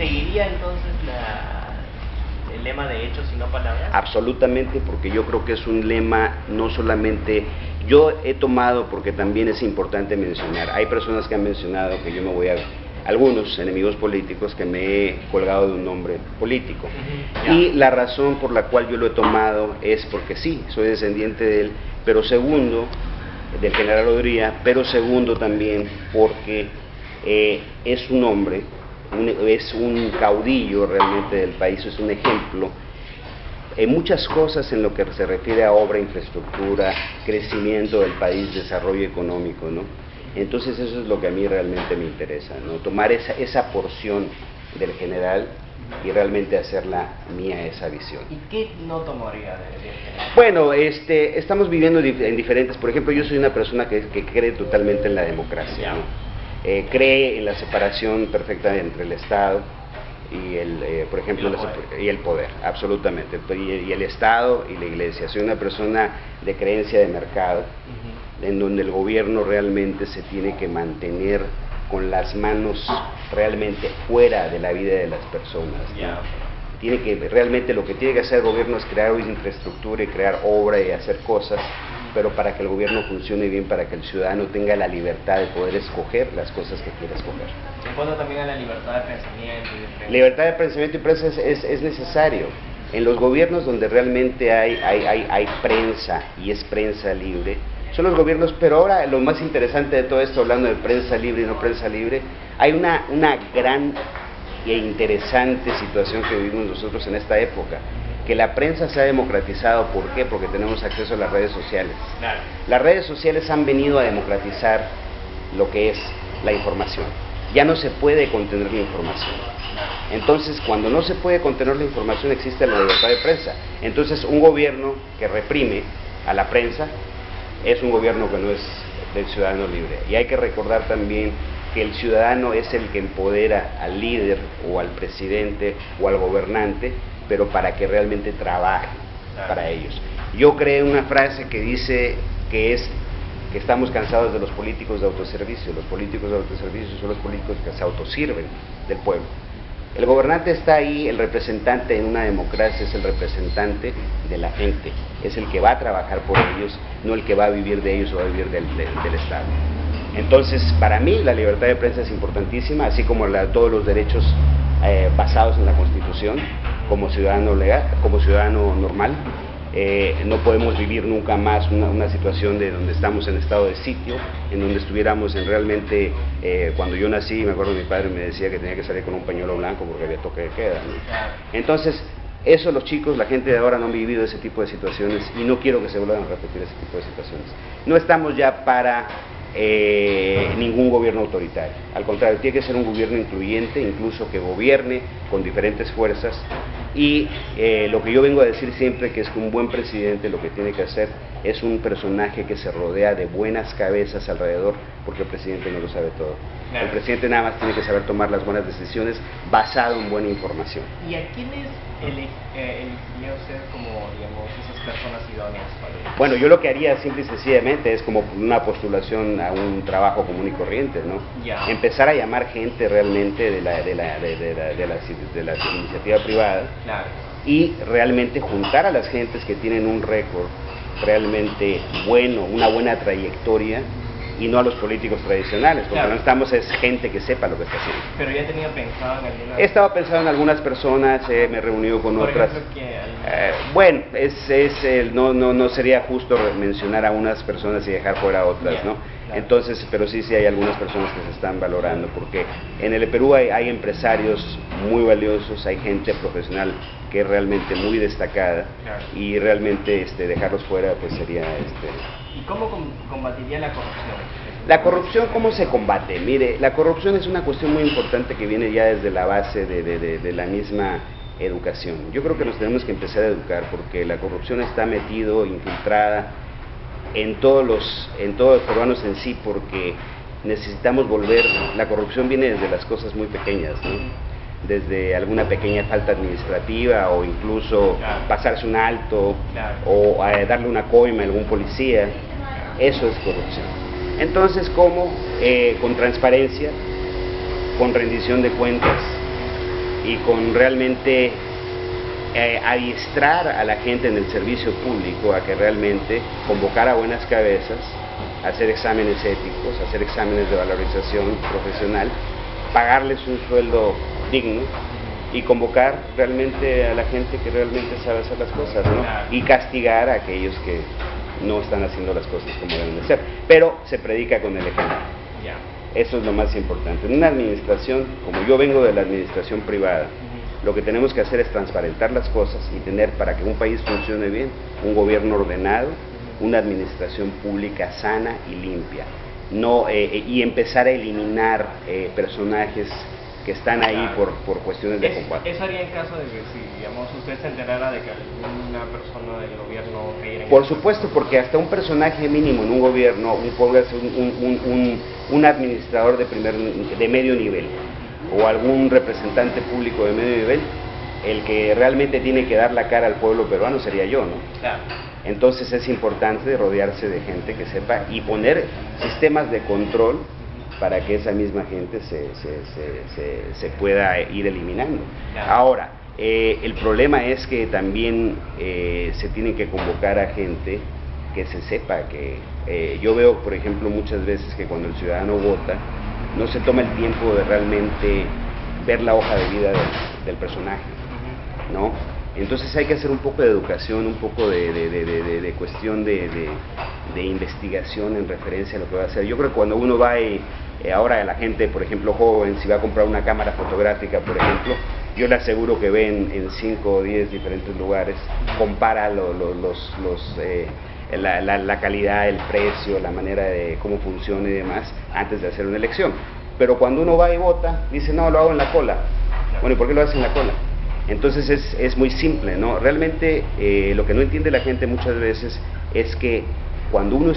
¿Seguiría entonces el lema de hechos y no palabras? Absolutamente, porque yo creo que es un lema no solamente, yo he tomado, porque también es importante mencionar, hay personas que han mencionado que yo me voy a, algunos enemigos políticos, que me he colgado de un nombre político. Y la razón por la cual yo lo he tomado es porque sí, soy descendiente de él, pero segundo, del general Odría, pero segundo también porque es un hombre, es un caudillo realmente del país, es un ejemplo en muchas cosas en lo que se refiere a obra, infraestructura, crecimiento del país, desarrollo económico, ¿no? Entonces eso es lo que a mí realmente me interesa, ¿no? Tomar esa porción del general y realmente hacerla mía esa visión. ¿Y qué no tomaría del general? Bueno, estamos viviendo en diferentes, por ejemplo, yo soy una persona que cree totalmente en la democracia, ¿no? Cree en la separación perfecta entre el Estado y por ejemplo, y el poder, absolutamente, y el Estado y la Iglesia. Soy una persona de creencia de mercado, en donde el gobierno realmente se tiene que mantener con las manos realmente fuera de la vida de las personas, ¿no? Tiene que, realmente lo que tiene que hacer el gobierno es crear infraestructura y crear obra y hacer cosas, pero para que el gobierno funcione bien, para que el ciudadano tenga la libertad de poder escoger las cosas que quiera escoger. En cuanto también a la libertad de pensamiento y de prensa. Libertad de pensamiento y prensa es necesario. En los gobiernos donde realmente hay prensa y es prensa libre, son los gobiernos, pero ahora lo más interesante de todo esto, hablando de prensa libre y no prensa libre, hay una gran e interesante situación que vivimos nosotros en esta época, que la prensa se ha democratizado. ¿Por qué? Porque tenemos acceso a las redes sociales. Claro. Las redes sociales han venido a democratizar lo que es la información. Ya no se puede contener la información. Entonces, cuando no se puede contener la información, existe la libertad de prensa. Entonces, un gobierno que reprime a la prensa es un gobierno que no es del ciudadano libre. Y hay que recordar también que el ciudadano es el que empodera al líder o al presidente o al gobernante, pero para que realmente trabaje para ellos. Yo creé una frase que dice que estamos cansados de los políticos de autoservicio. Los políticos de autoservicio son los políticos que se autosirven del pueblo. El gobernante está ahí, el representante en una democracia es el representante de la gente, es el que va a trabajar por ellos, no el que va a vivir de ellos o va a vivir del Estado. Entonces, para mí la libertad de prensa es importantísima, así como todos los derechos basados en la Constitución, como ciudadano legal, como ciudadano normal. No podemos vivir nunca más una situación de donde estamos en estado de sitio, en donde estuviéramos en realmente, cuando yo nací, me acuerdo mi padre me decía que tenía que salir con un pañuelo blanco porque había toque de queda, ¿no? Entonces, eso los chicos, la gente de ahora no han vivido ese tipo de situaciones y no quiero que se vuelvan a repetir ese tipo de situaciones. No estamos ya para ningún gobierno autoritario, al contrario, tiene que ser un gobierno incluyente, incluso que gobierne con diferentes fuerzas. Y lo que yo vengo a decir siempre, que es que un buen presidente lo que tiene que hacer es un personaje que se rodea de buenas cabezas alrededor, porque el presidente no lo sabe todo. Claro. El presidente nada más tiene que saber tomar las buenas decisiones basado en buena información. ¿Y a quiénes elegiría usted como, digamos, esas personas idóneas para él? Bueno, yo lo que haría simple y sencillamente es como una postulación a un trabajo común y corriente, ¿no? Ya. Empezar a llamar gente realmente de la iniciativa privada. Claro. Y realmente juntar a las gentes que tienen un récord realmente bueno, una buena trayectoria, y no a los políticos tradicionales, porque no estamos, es gente que sepa lo que está haciendo. Pero ya tenía pensado en algunas... He estado pensando en algunas personas, me he reunido con otras. Por ejemplo, bueno, no sería justo mencionar a unas personas y dejar fuera a otras, ¿no? Claro. Entonces, pero sí hay algunas personas que se están valorando, porque en el Perú hay empresarios muy valiosos, hay gente profesional que es realmente muy destacada, claro. Y realmente dejarlos fuera pues sería... ¿Y cómo combatiría la corrupción? La corrupción, ¿cómo se combate? Mire, la corrupción es una cuestión muy importante que viene ya desde la base de la misma educación. Yo creo que nos tenemos que empezar a educar, porque la corrupción está infiltrada en todos los peruanos en sí, porque necesitamos volver, la corrupción viene desde las cosas muy pequeñas, ¿no? Desde alguna pequeña falta administrativa o incluso pasarse un alto, o darle una coima a algún policía. Eso es corrupción. Entonces, ¿cómo? Con transparencia, con rendición de cuentas, y con realmente adiestrar a la gente en el servicio público a que realmente convocar a buenas cabezas, hacer exámenes éticos, hacer exámenes de valorización profesional, pagarles un sueldo digno y convocar realmente a la gente que realmente sabe hacer las cosas, ¿no? Y castigar a aquellos que no están haciendo las cosas como deben de ser. Pero se predica con el ejemplo. Eso es lo más importante. En una administración, como yo vengo de la administración privada, lo que tenemos que hacer es transparentar las cosas y tener, para que un país funcione bien, un gobierno ordenado, una administración pública sana y limpia, y empezar a eliminar personajes que están ahí por cuestiones de combate. ¿Eso haría en caso de que, si digamos, usted se enterara de que alguna persona del gobierno cayera en... Por supuesto, porque hasta un personaje mínimo en un gobierno, un administrador de medio nivel, o algún representante público de medio nivel, el que realmente tiene que dar la cara al pueblo peruano sería yo, ¿no? Claro. Entonces es importante rodearse de gente que sepa y poner sistemas de control para que esa misma gente se pueda ir eliminando. Claro. Ahora, el problema es que también se tiene que convocar a gente que se sepa que... yo veo, por ejemplo, muchas veces que cuando el ciudadano vota, no se toma el tiempo de realmente ver la hoja de vida del personaje, ¿no? Entonces hay que hacer un poco de educación, un poco de cuestión de investigación en referencia a lo que va a hacer. Yo creo que cuando uno va ahora la gente, por ejemplo, joven, si va a comprar una cámara fotográfica, por ejemplo, yo le aseguro que ve en 5 o 10 diferentes lugares, compara la calidad, el precio, la manera de cómo funciona y demás, antes de hacer una elección. Pero cuando uno va y vota, dice, no, lo hago en la cola. Bueno, ¿y por qué lo hace en la cola? Entonces es muy simple, ¿no? Realmente lo que no entiende la gente muchas veces es que cuando uno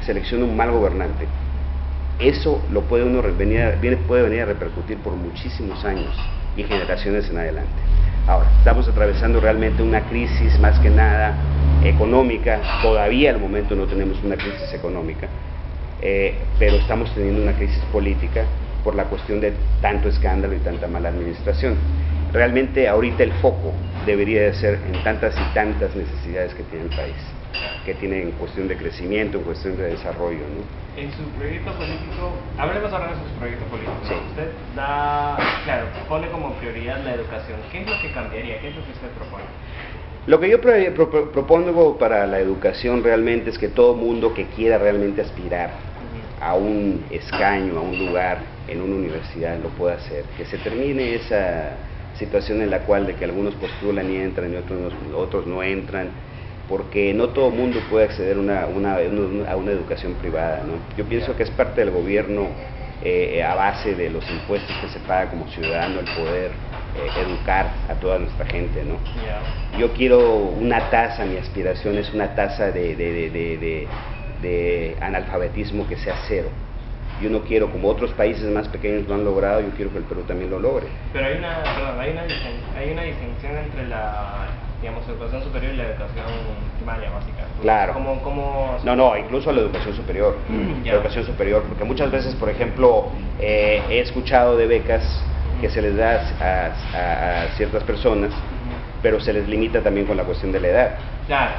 selecciona un mal gobernante, eso lo puede venir a repercutir por muchísimos años y generaciones en adelante. Ahora, estamos atravesando realmente una crisis más que nada económica. Todavía al momento no tenemos una crisis económica, pero estamos teniendo una crisis política por la cuestión de tanto escándalo y tanta mala administración. Realmente ahorita el foco debería de ser en tantas y tantas necesidades que tiene el país, que tiene en cuestión de crecimiento, en cuestión de desarrollo, ¿no? En su proyecto político, hablemos ahora de su proyecto político. Sí. Usted pone como prioridad la educación. ¿Qué es lo que cambiaría? ¿Qué es lo que usted propone? Lo que yo propongo para la educación realmente es que todo mundo que quiera realmente aspirar a un escaño, a un lugar en una universidad lo pueda hacer, que se termine esa situación en la cual de que algunos postulan y entran y otros no entran, porque no todo mundo puede acceder a una educación privada, ¿no? Yo pienso que es parte del gobierno, a base de los impuestos que se paga como ciudadano, el poder educar a toda nuestra gente, ¿no? Yo quiero una tasa, mi aspiración es una tasa de analfabetismo que sea 0. Yo no quiero, como otros países más pequeños lo han logrado, yo quiero que el Perú también lo logre. Pero hay una distinción entre la, digamos, educación superior y la educación primaria, básica. Claro. No, incluso la educación superior. La educación superior, porque muchas veces, por ejemplo, he escuchado de becas que se les da a ciertas personas, pero se les limita también con la cuestión de la edad. Claro.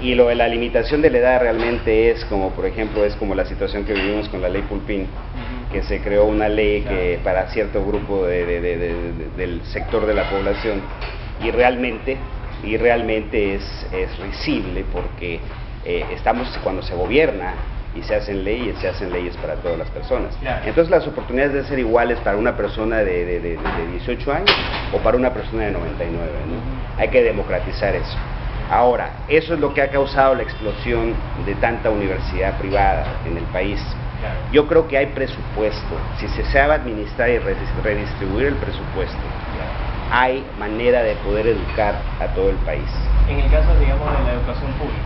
Y lo de la limitación de la edad realmente es como, por ejemplo, es como la situación que vivimos con la ley Pulpín, que se creó una ley que para cierto grupo del sector de la población, y realmente es risible, porque cuando se gobierna y se hacen leyes para todas las personas. Entonces las oportunidades deben ser iguales para una persona de 18 años o para una persona de 99, ¿no? Hay que democratizar eso. Ahora, eso es lo que ha causado la explosión de tanta universidad privada en el país. Yo creo que hay presupuesto. Si se sabe administrar y redistribuir el presupuesto, hay manera de poder educar a todo el país. En el caso, digamos, de la educación pública,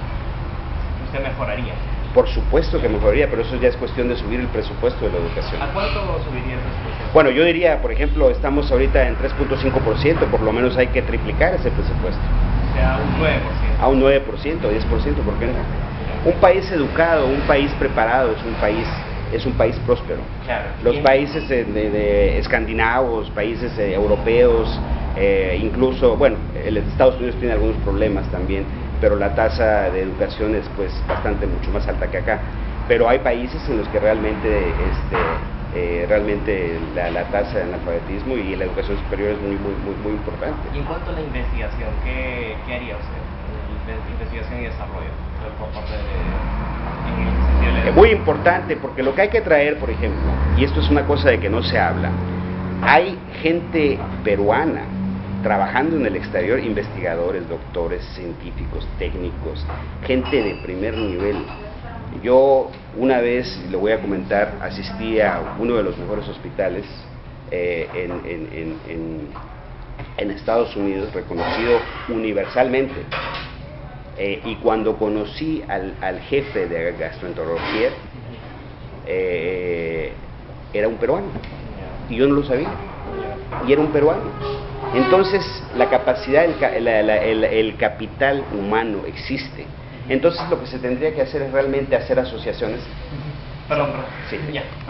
¿usted mejoraría? Por supuesto que mejoraría, pero eso ya es cuestión de subir el presupuesto de la educación. ¿A cuánto subiría el presupuesto? Bueno, yo diría, por ejemplo, estamos ahorita en 3.5%, por lo menos hay que triplicar ese presupuesto. O sea, un 9%. A un 9%, 10%, ¿por qué no? Un país educado, un país preparado es un país próspero. Claro. Los países escandinavos, países europeos, Incluso, bueno, Estados Unidos tiene algunos problemas también, pero la tasa de educación es pues bastante mucho más alta que acá. Pero hay países en los que realmente la tasa de analfabetismo y la educación superior es muy importante. Y en cuanto a la investigación, ¿qué haría usted? Investigación y desarrollo por parte en el sentido de la... Muy importante, porque lo que hay que traer, por ejemplo, y esto es una cosa de que no se habla, hay gente peruana trabajando en el exterior, investigadores, doctores, científicos, técnicos, gente de primer nivel. Yo una vez, lo voy a comentar, asistí a uno de los mejores hospitales en Estados Unidos, reconocido universalmente, y cuando conocí al jefe de gastroenterología, era un peruano, y yo no lo sabía, y era un peruano. Entonces la capacidad, el capital humano existe. Entonces lo que se tendría que hacer es realmente hacer asociaciones. Perdón, sí. Ya.